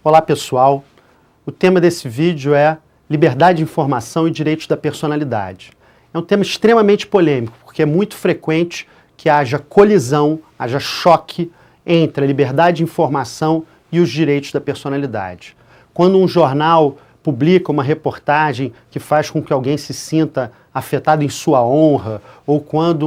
Olá pessoal, o tema desse vídeo é liberdade de informação e direitos da personalidade. É um tema extremamente polêmico, porque é muito frequente que haja colisão, haja choque entre a liberdade de informação e os direitos da personalidade. Quando um jornal publica uma reportagem que faz com que alguém se sinta afetado em sua honra, ou quando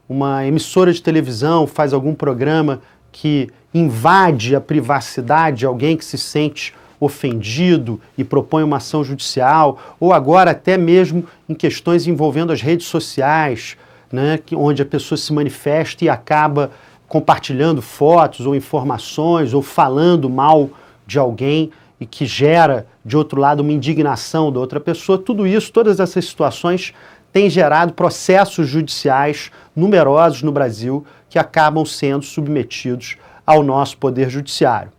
uma emissora de televisão faz algum programa que invade a privacidade de alguém que se sente ofendido e propõe uma ação judicial, ou agora até mesmo em questões envolvendo as redes sociais, né, onde a pessoa se manifesta e acaba compartilhando fotos ou informações ou falando mal de alguém e que gera, de outro lado, uma indignação da outra pessoa. Tudo isso, todas essas situações têm gerado processos judiciais numerosos no Brasil que acabam sendo submetidos ao nosso Poder Judiciário.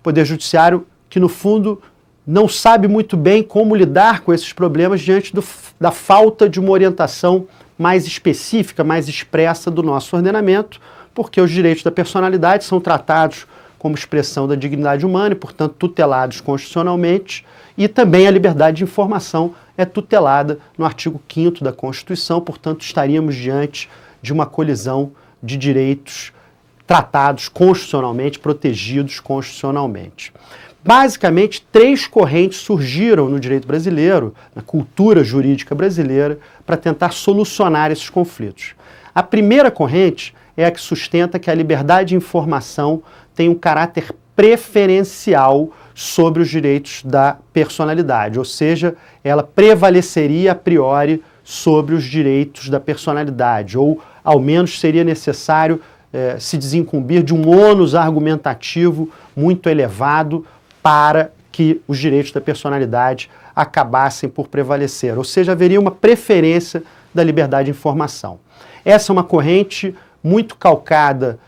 Poder Judiciário que, no fundo, não sabe muito bem como lidar com esses problemas diante da falta de uma orientação mais específica, mais expressa do nosso ordenamento, porque os direitos da personalidade são tratados como expressão da dignidade humana e, portanto, tutelados constitucionalmente, e também a liberdade de informação é tutelada no artigo 5º da Constituição, portanto, estaríamos diante de uma colisão de direitos tratados constitucionalmente, protegidos constitucionalmente. Basicamente, três correntes surgiram no direito brasileiro, na cultura jurídica brasileira, para tentar solucionar esses conflitos. A primeira corrente é a que sustenta que a liberdade de informação tem um caráter preferencial sobre os direitos da personalidade, ou seja, ela prevaleceria a priori sobre os direitos da personalidade, ou ao menos seria necessário se desincumbir de um ônus argumentativo muito elevado para que os direitos da personalidade acabassem por prevalecer, ou seja, haveria uma preferência da liberdade de informação. Essa é uma corrente muito calcada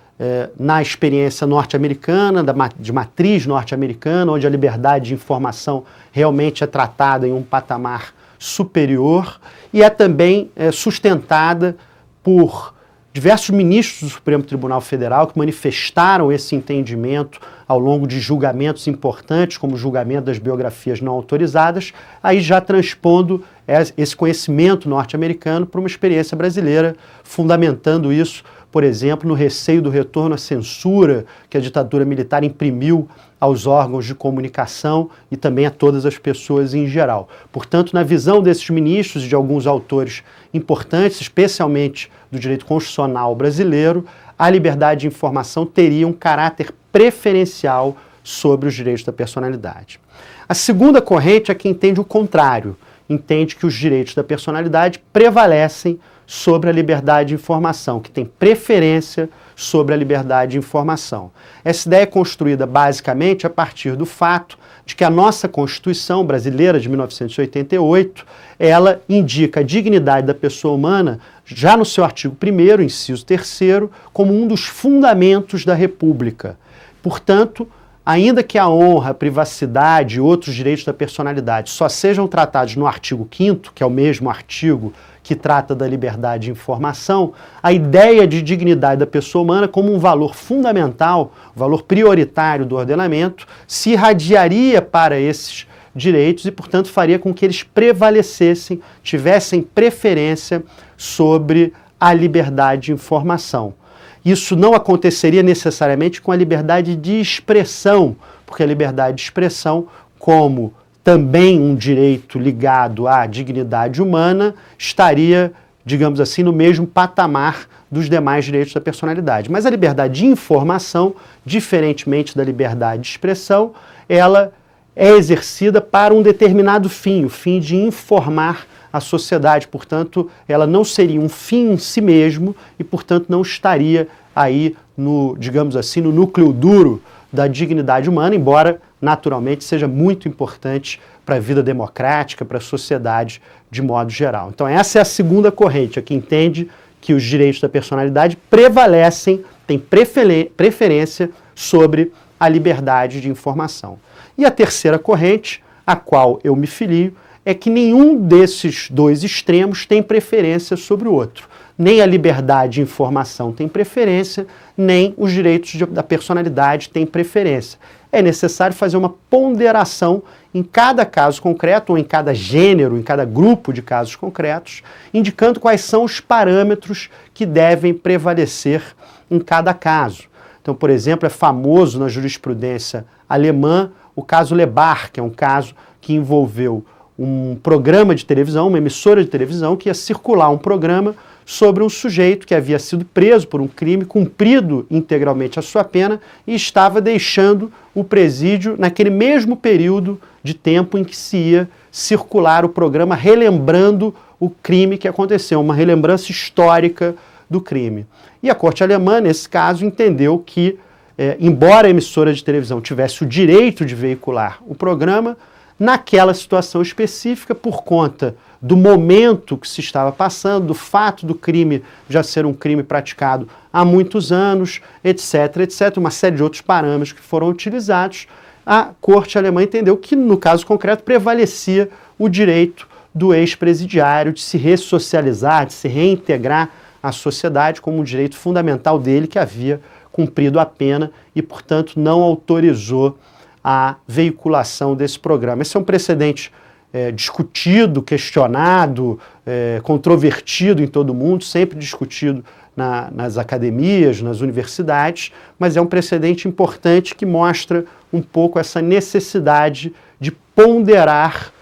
na experiência norte-americana, de matriz norte-americana, onde a liberdade de informação realmente é tratada em um patamar superior, e é também sustentada por diversos ministros do Supremo Tribunal Federal que manifestaram esse entendimento ao longo de julgamentos importantes, como o julgamento das biografias não autorizadas, aí já transpondo esse conhecimento norte-americano para uma experiência brasileira, fundamentando isso, por exemplo, no receio do retorno à censura que a ditadura militar imprimiu aos órgãos de comunicação e também a todas as pessoas em geral. Portanto, na visão desses ministros e de alguns autores importantes, especialmente do direito constitucional brasileiro, a liberdade de informação teria um caráter preferencial sobre os direitos da personalidade. A segunda corrente é que entende o contrário, entende que os direitos da personalidade prevalecem sobre a liberdade de informação, que tem preferência sobre a liberdade de informação. Essa ideia é construída basicamente a partir do fato de que a nossa Constituição brasileira de 1988, ela indica a dignidade da pessoa humana, já no seu artigo 1º, inciso 3º, como um dos fundamentos da República. Portanto, ainda que a honra, a privacidade e outros direitos da personalidade só sejam tratados no artigo 5º, que é o mesmo artigo que trata da liberdade de informação, a ideia de dignidade da pessoa humana como um valor fundamental, valor prioritário do ordenamento, se irradiaria para esses direitos e, portanto, faria com que eles prevalecessem, tivessem preferência sobre a liberdade de informação. Isso não aconteceria necessariamente com a liberdade de expressão, porque a liberdade de expressão, como também um direito ligado à dignidade humana, estaria, digamos assim, no mesmo patamar dos demais direitos da personalidade. Mas a liberdade de informação, diferentemente da liberdade de expressão, ela é exercida para um determinado fim, o fim de informar a sociedade. Portanto, ela não seria um fim em si mesmo e, portanto, não estaria aí no, digamos assim, no núcleo duro da dignidade humana, embora naturalmente seja muito importante para a vida democrática, para a sociedade de modo geral. Então essa é a segunda corrente, a que entende que os direitos da personalidade prevalecem, têm preferência sobre a liberdade de informação. E a terceira corrente, a qual eu me filio, é que nenhum desses dois extremos tem preferência sobre o outro. nem a liberdade de informação tem preferência, nem os direitos da personalidade têm preferência. É necessário fazer uma ponderação em cada caso concreto, ou em cada gênero, em cada grupo de casos concretos, indicando quais são os parâmetros que devem prevalecer em cada caso. Então, por exemplo, é famoso na jurisprudência alemã o caso Lebar, que é um caso que envolveu um programa de televisão, uma emissora de televisão, que ia circular um programa sobre um sujeito que havia sido preso por um crime, cumprido integralmente a sua pena e estava deixando o presídio naquele mesmo período de tempo em que se ia circular o programa, relembrando o crime que aconteceu, uma relembrança histórica do crime. E a corte alemã, nesse caso, entendeu que, embora a emissora de televisão tivesse o direito de veicular o programa, naquela situação específica, por conta do momento que se estava passando, do fato do crime já ser um crime praticado há muitos anos, etc., etc., uma série de outros parâmetros que foram utilizados, a corte alemã entendeu que, no caso concreto, prevalecia o direito do ex-presidiário de se ressocializar, de se reintegrar à sociedade como um direito fundamental dele, que havia cumprido a pena e, portanto, não autorizou a veiculação desse programa. Esse é um precedente discutido, questionado, controvertido em todo o mundo, sempre discutido nas academias, nas universidades, mas é um precedente importante que mostra um pouco essa necessidade de ponderar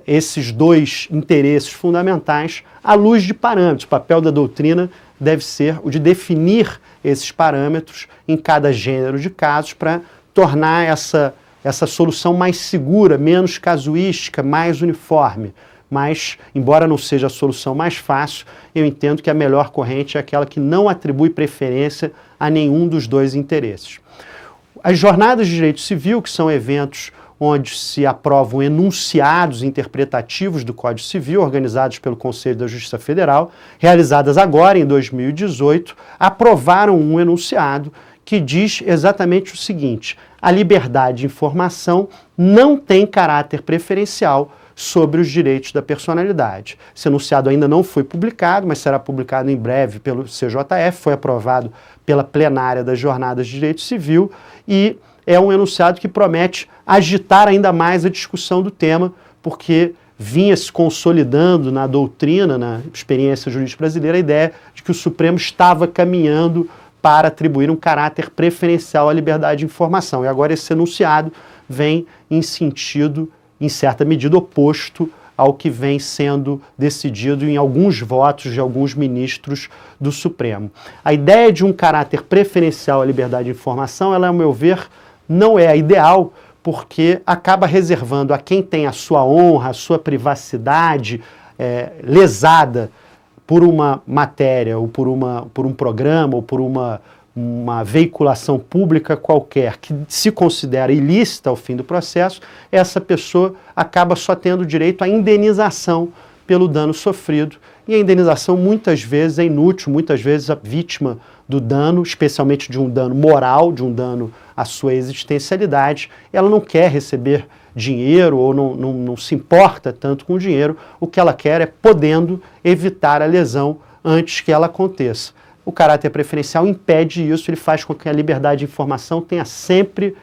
esses dois interesses fundamentais à luz de parâmetros. O papel da doutrina deve ser o de definir esses parâmetros em cada gênero de casos para tornar essa solução mais segura, menos casuística, mais uniforme. Mas, embora não seja a solução mais fácil, eu entendo que a melhor corrente é aquela que não atribui preferência a nenhum dos dois interesses. As jornadas de direito civil, que são eventos onde se aprovam enunciados interpretativos do Código Civil, organizados pelo Conselho da Justiça Federal, realizadas agora, em 2018, aprovaram um enunciado que diz exatamente o seguinte: a liberdade de informação não tem caráter preferencial sobre os direitos da personalidade. Esse enunciado ainda não foi publicado, mas será publicado em breve pelo CJF, foi aprovado pela plenária das Jornadas de Direito Civil e é um enunciado que promete agitar ainda mais a discussão do tema, porque vinha se consolidando na doutrina, na experiência jurídica brasileira, a ideia de que o Supremo estava caminhando para atribuir um caráter preferencial à liberdade de informação. E agora esse enunciado vem em sentido, em certa medida, oposto ao que vem sendo decidido em alguns votos de alguns ministros do Supremo. A ideia de um caráter preferencial à liberdade de informação, ela, ao meu ver, não é a ideal, porque acaba reservando a quem tem a sua honra, a sua privacidade lesada por uma matéria, ou por um programa, ou por uma veiculação pública qualquer que se considera ilícita ao fim do processo, essa pessoa acaba só tendo direito à indenização pelo dano sofrido. E a indenização muitas vezes é inútil, muitas vezes a vítima do dano, especialmente de um dano moral, de um dano à sua existencialidade, ela não quer receber dinheiro ou não se importa tanto com o dinheiro, o que ela quer é podendo evitar a lesão antes que ela aconteça. O caráter preferencial impede isso, ele faz com que a liberdade de informação tenha sempre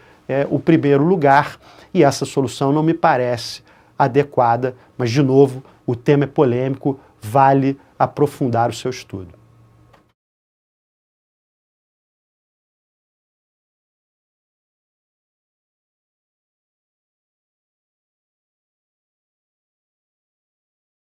o primeiro lugar, e essa solução não me parece adequada, mas, de novo, o tema é polêmico, vale aprofundar o seu estudo.